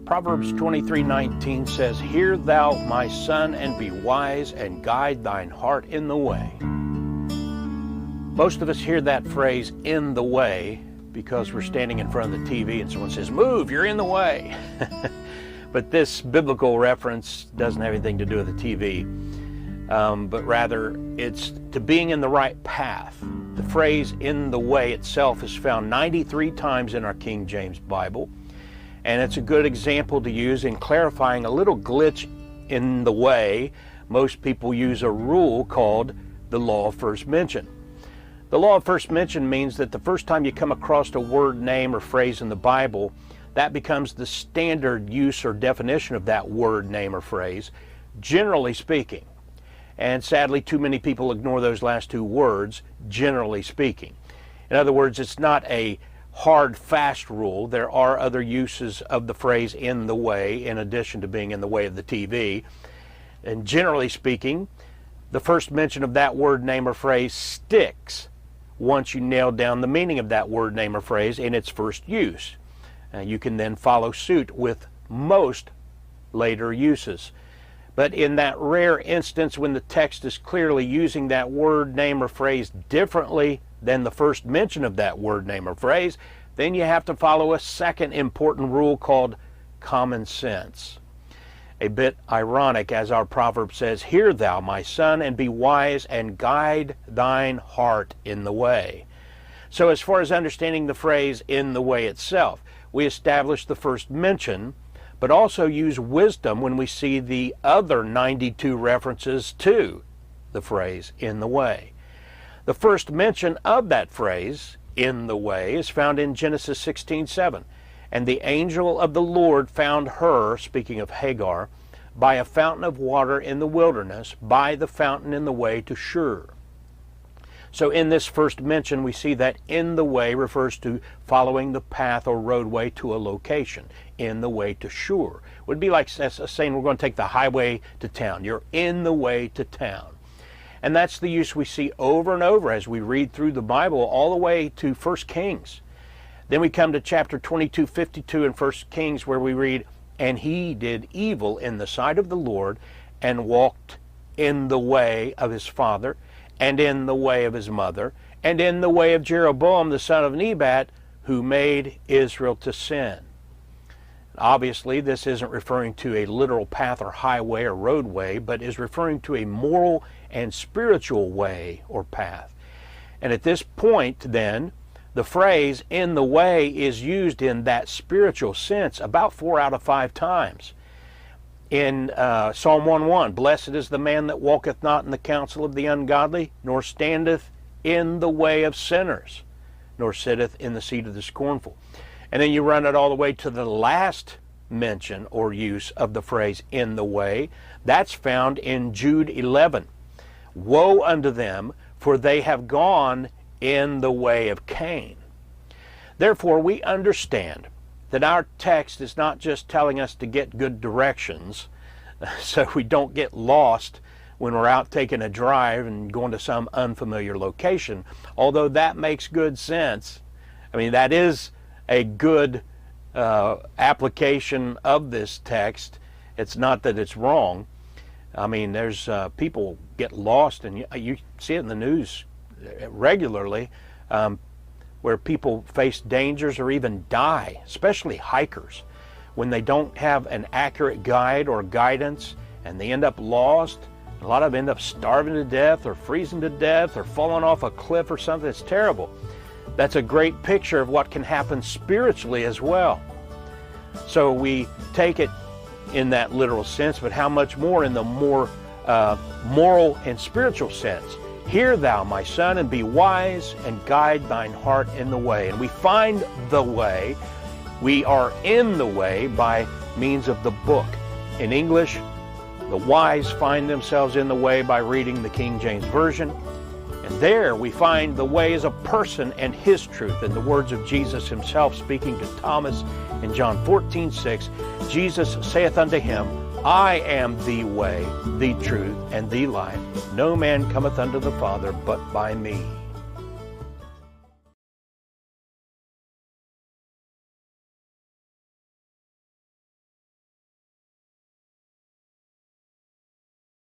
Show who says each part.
Speaker 1: Proverbs 23:19 says, "Hear thou, my son, and be wise, and guide thine heart in the way." Most of us hear that phrase, "in the way," because we're standing in front of the TV and someone says, "Move, you're in the way." But this biblical reference doesn't have anything to do with the TV, but rather it's to being in the right path. The phrase "in the way" itself is found 93 times in our King James Bible, and it's a good example to use in clarifying a little glitch in the way. Most people use a rule called the law of first mention. The law of first mention means that the first time you come across a word, name, or phrase in the Bible, that becomes the standard use or definition of that word, name, or phrase, generally speaking. And sadly, too many people ignore those last two words, generally speaking. In other words, it's not a hard, fast rule. There are other uses of the phrase "in the way" in addition to being in the way of the TV. And generally speaking, the first mention of that word, name, or phrase sticks once you nail down the meaning of that word, name, or phrase in its first use. You can then follow suit with most later uses. But in that rare instance when the text is clearly using that word, name, or phrase differently than the first mention of that word, name, or phrase, then you have to follow a second important rule called common sense. A bit ironic, as our proverb says, "Hear thou, my son, and be wise, and guide thine heart in the way." So as far as understanding the phrase "in the way" itself, we establish the first mention, but also use wisdom when we see the other 92 references to the phrase "in the way." The first mention of that phrase, "in the way," is found in Genesis 16:7. "And the angel of the Lord found her," speaking of Hagar, "by a fountain of water in the wilderness, by the fountain in the way to Shur." So in this first mention, we see that "in the way" refers to following the path or roadway to a location. In the way to Shur would be like saying we're going to take the highway to town. You're in the way to town. And that's the use we see over and over as we read through the Bible all the way to 1 Kings. Then we come to chapter 22:52 in 1 Kings, where we read, "And he did evil in the sight of the Lord, and walked in the way of his father, and in the way of his mother, and in the way of Jeroboam the son of Nebat, who made Israel to sin." Obviously, this isn't referring to a literal path or highway or roadway, but is referring to a moral and spiritual way or path. And at this point, then, the phrase "in the way" is used in that spiritual sense about 4 out of 5 times. In Psalm 1:1, "Blessed is the man that walketh not in the counsel of the ungodly, nor standeth in the way of sinners, nor sitteth in the seat of the scornful." And then you run it all the way to the last mention or use of the phrase "in the way." That's found in Jude 11. "Woe unto them, for they have gone in the way of Cain." Therefore, we understand that our text is not just telling us to get good directions so we don't get lost when we're out taking a drive and going to some unfamiliar location, although that makes good sense. I mean, that is a good application of this text. It's not that it's wrong. I mean, there's people get lost, and you see it in the news regularly, where people face dangers or even die, especially hikers, when they don't have an accurate guide or guidance, and they end up lost. A lot of them end up starving to death or freezing to death or falling off a cliff or something. It's terrible. That's a great picture of what can happen spiritually as well. So we take it in that literal sense, but how much more in the more moral and spiritual sense. "Hear thou, my son, and be wise, and guide thine heart in the way." And we find the way. We are in the way by means of the book. In English, the wise find themselves in the way by reading the King James Version. And there we find the way as a person and his truth. In the words of Jesus himself speaking to Thomas in John 14:6, Jesus saith unto him, "I am the way, the truth, and the life. No man cometh unto the Father but by me."